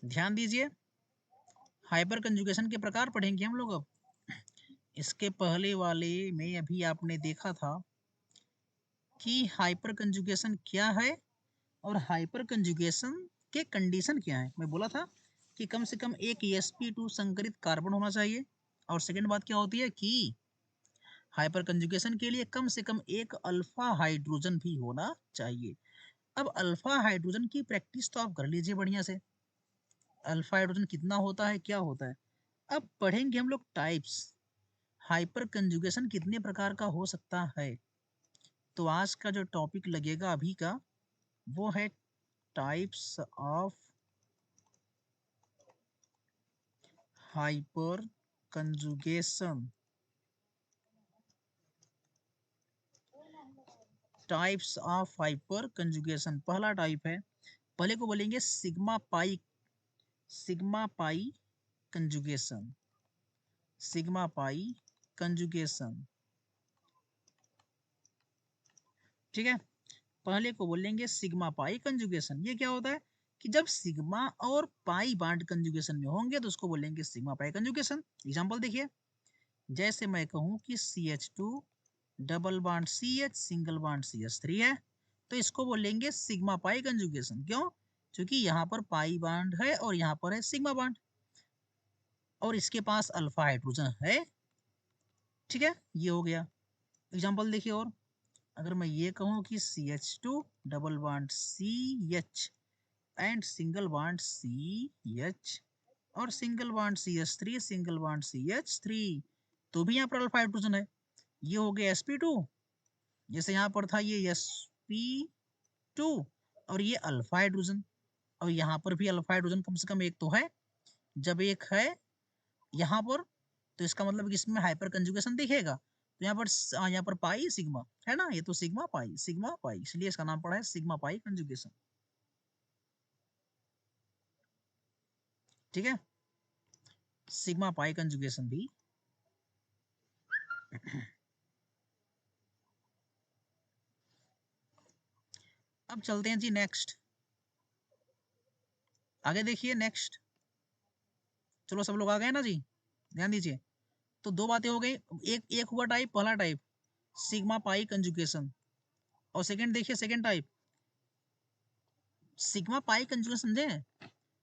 ध्यान दीजिए, hyper conjugation के प्रकार पढ़ेंगे हम लोग अब। इसके पहले वाले में अभी आपने देखा था कि हाइपर कंजुगेशन क्या है और हाइपर कंजुगेशन के कंडीशन क्या है। मैं बोला था कि कम से कम एक sp2 संकरित कार्बन होना चाहिए, और सेकंड बात क्या होती है कि हाइपर कंजुगेशन के लिए कम से कम एक अल्फा हाइड्रोजन भी होना चाहिए। अब अल्फा हाइड्रोजन की प्रैक्टिस तो आप कर लीजिए बढ़िया से, अल्फा हाइड्रोजन कितना होता है, क्या होता है। अब पढ़ेंगे हम लोग टाइप्स, हाइपर कंजुगेशन कितने प्रकार का हो सकता है। तो आज का जो टॉपिक लगेगा अभी का वो है types of hyper conjugation. Types of hyper conjugation, पहला टाइप है, पहले को बोलेंगे sigma pi, sigma pi conjugation, sigma pi conjugation. ठीक है, पहले को बोलेंगे सिग्मा पाई कंजुगेशन। ये क्या होता है कि जब सिग्मा और पाई बांड कंजुगेशन में होंगे तो उसको बोलेंगे सिग्मा पाई कंजुगेशन। एग्जांपल देखिए, जैसे मैं कहूं कि CH2 double bond CH single bond CH3 है, तो इसको बोलेंगे सिग्मा पाई कंजुगेशन। क्यों? क्योंकि यहाँ पर पाई बॉन्ड है और यहाँ पर है सिग्मा बॉन्ड, और इसके पास अल्फा हाइड्रोजन है। ठीक है, ये हो गया। एग्जांपल देखिए, और अगर मैं ये कहूँ कि CH2 double bond CH and single bond CH और single bond CH3 single bond CH3, तो भी यहाँ पर अल्फा हाइड्रोजन है। ये हो गया sp2, जैसे यहाँ पर था ये sp2 और ये अल्फा हाइड्रोजन, और यहाँ पर भी अल्फा हाइड्रोजन कम से कम एक तो है। जब एक है यहाँ पर तो इसका मतलब कि इसमें हाइपर कंजुगेशन दिखेगा। तो यहाँ पर पाई सिग्मा है ना, ये तो सिग्मा पाई, इसलिए इसका नाम पड़ा है सिग्मा पाई कंजुगेशन। ठीक है, सिग्मा पाई कंजुगेशन भी। अब चलते हैं जी नेक्स्ट, आगे देखिए नेक्स्ट। चलो सब लोग आ गए ना जी, ध्यान दीजिए। तो दो बातें हो गई, एक एक हुआ टाइप, पहला टाइप सिग्मा पाई कंजुगेशन, और सेकंड देखिए second type sigma pi conjugation. समझे,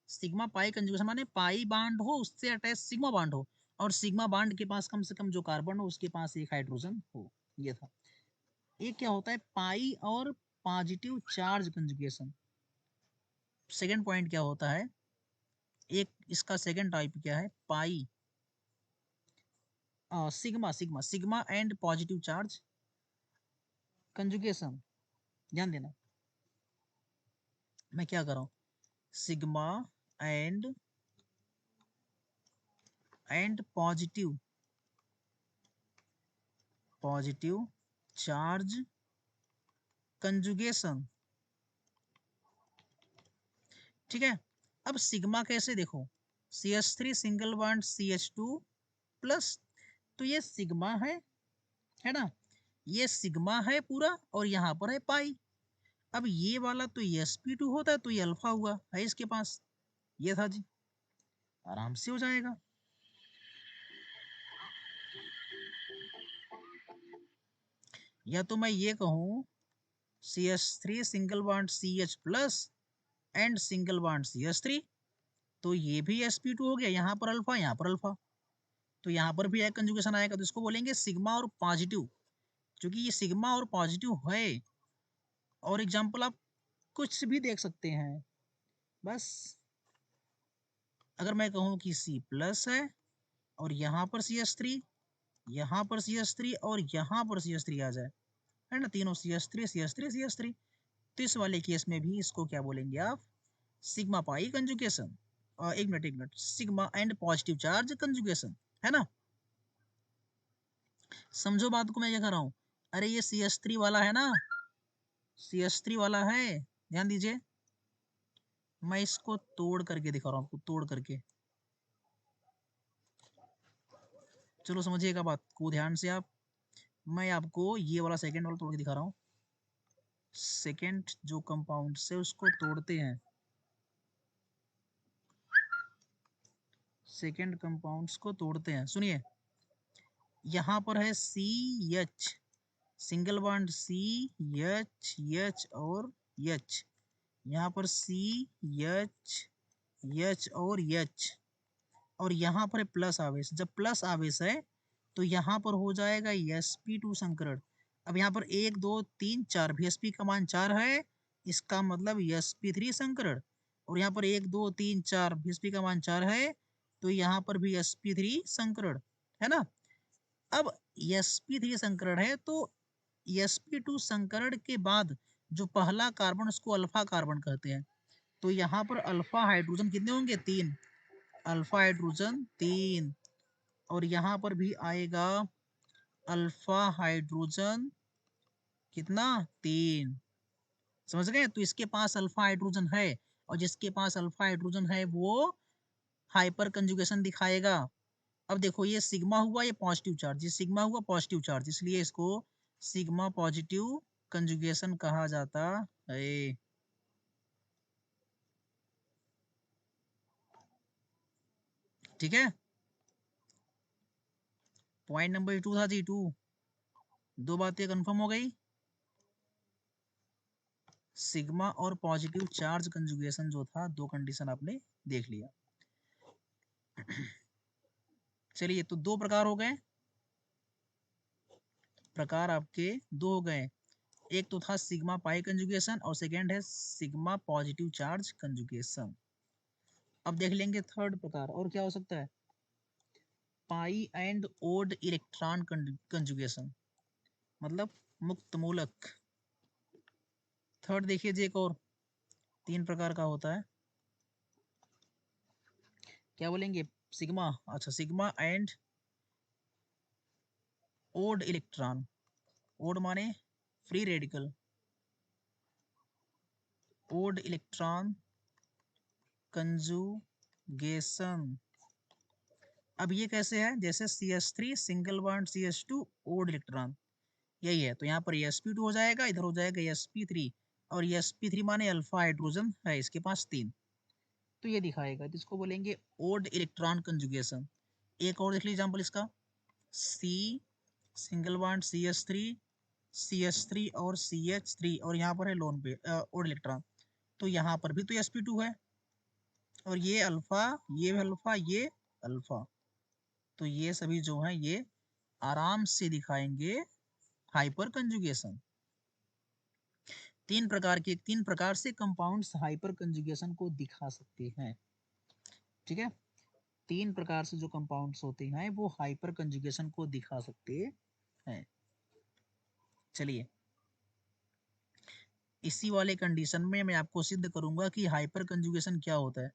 सिग्मा पाई कंजुगेशन माने पाई बांड हो उससे अटैच सिग्मा बांड हो, और सिग्मा बांड के पास कम से कम जो कार्बन हो उसके पास एक हाइड्रोजन हो। ये था। एक क्या होता है पाई और positive charge conjugation. Second point क्या होता है, एक इसका सेकंड टाइप क्या है, pi sigma sigma sigma and positive charge conjugation. ध्यान देना, मैं क्या कर रहा हूँ, sigma and positive positive charge conjugation. ठीक है, अब सिग्मा कैसे देखो, CH3 single bond CH2 plus, तो ये सिग्मा है ना, ये सिग्मा है पूरा, और यहाँ पर है पाई। अब ये वाला तो sp2 होता है, तो ये अल्फा हुआ है इसके पास। ये था जी, आराम से हो जाएगा। या तो मैं ये कहूँ CH3 single bond CH plus and single bond CH3, तो ये भी sp2 हो गया, यहाँ पर अल्फा यहाँ पर अल्फा, तो यहाँ पर भी एक कंजुगेशन आएगा, तो इसको बोलेंगे सिग्मा और पॉजिटिव, क्योंकि ये सिग्मा और पॉजिटिव है। और एग्जाम्पल आप कुछ भी देख सकते हैं, बस अगर मैं कहूँ कि C प्लस है और यहाँ पर CH3, यहाँ पर CH3 और यहाँ पर CH3 आ जाए, है ना, तीनों CH3 CH3 CH3, तो इस वाले केस में भी इसको क्या बोलेंगे आप, सिग्मा पाई कंजुगेशन। एक minute, sigma and positive charge conjugation, है ना। समझो बात को, मैं ये कर रहा हूँ, अरे ये CH3 वाला है ना, CH3 वाला है, ध्यान दीजिए, मैं इसको तोड़ करके दिखा रहा हूँ आपको, तोड़ करके। चलो समझिएगा बात को ध्यान से आप, मैं आपको ये वाला सेकंड वाला तोड़ के दिखा रहा हूँ। सेकंड जो कंपाउंड से उसको तोड़ते हैं, सेकेंड कंपाउंड्स को तोड़ते हैं। सुनिए, यहाँ पर है CH, सिंगल बॉन्ड CH और H, यहाँ पर CH और H, और यहाँ पर प्लस आवेश। जब प्लस आवेश है तो यहाँ पर हो जाएगा sp2 संकरण। अब यहाँ पर 1 2 3 4 Vsp का मान 4 है, इसका मतलब sp3 संकरण। और यहाँ पर 1 2 3 4 Vsp का मान 4 है, तो यहाँ पर भी sp3 संकरण है ना। अब sp3 संकरण है तो sp2 संकरण के बाद जो पहला कार्बन उसको अल्फा कार्बन कहते हैं। तो यहाँ पर अल्फा हाइड्रोजन कितने होंगे? 3, अल्फा हाइड्रोजन 3, और यहाँ पर भी आएगा अल्फा हाइड्रोजन कितना? 3। समझ गए? तो इसके पास अल्फा हाइड्रोजन है, और जिसके पास अल्फा हाइड्रोजन है वो हाइपर कंजुगेशन दिखाएगा। अब देखो, ये सिग्मा हुआ, ये पॉजिटिव चार्ज, ये सिग्मा हुआ पॉजिटिव चार्ज, इसलिए इसको सिग्मा पॉजिटिव कंजुगेशन कहा जाता है। ठीक है, पॉइंट नंबर 2 था जी 2। दो बातें कंफर्म हो गई, सिग्मा और पॉजिटिव चार्ज कंजुगेशन जो था, दो कंडीशन आपने देख लिया। चलिए, तो दो प्रकार हो गए, प्रकार आपके दो हो गए। एक तो था सिग्मा पाई कंजुगेशन, और सेकेंड है सिग्मा पॉजिटिव चार्ज कंजुगेशन। अब देख लेंगे थर्ड प्रकार, और क्या हो सकता है? पाई एंड ओड इलेक्ट्रॉन कंजुगेशन, मतलब मुक्त मूलक। थर्ड देखिए जी, एक और 3 प्रकार का होता है। क्या बोलेंगे? सिग्मा, अच्छा, sigma and odd electron. Odd माने free radical, odd electron conjugation. अब ये कैसे है? जैसे CH3 single bond CH2 odd electron, यही है। तो यहाँ पर sp2 हो जाएगा, इधर हो जाएगा sp3, और sp3 माने अल्फा हाइड्रोजन है इसके पास 3, तो ये दिखाएगा, तो इसको बोलेंगे ओड इलेक्ट्रॉन कंजुगेशन। एक और देख लीजिए एग्जाम्पल इसका, C सिंगल बॉन्ड CH3 और CH3, और यहाँ पर है लोन पे ओड इलेक्ट्रॉन, तो यहाँ पर भी तो sp2 है, और ये अल्फा, ये अल्फा, ये अल्फा, तो ये सभी जो है ये आराम से दिखाएंगे हाइपर कंजुगेशन। 3 प्रकार से कंपाउंड्स हाइपर कंजुगेशन को दिखा सकते हैं। ठीक है, 3 प्रकार से जो कंपाउंड्स होते हैं वो हाइपर कंजुगेशन को दिखा सकते हैं। चलिए, इसी वाले कंडीशन में मैं आपको सिद्ध करूंगा कि हाइपर कंजुगेशन क्या होता है।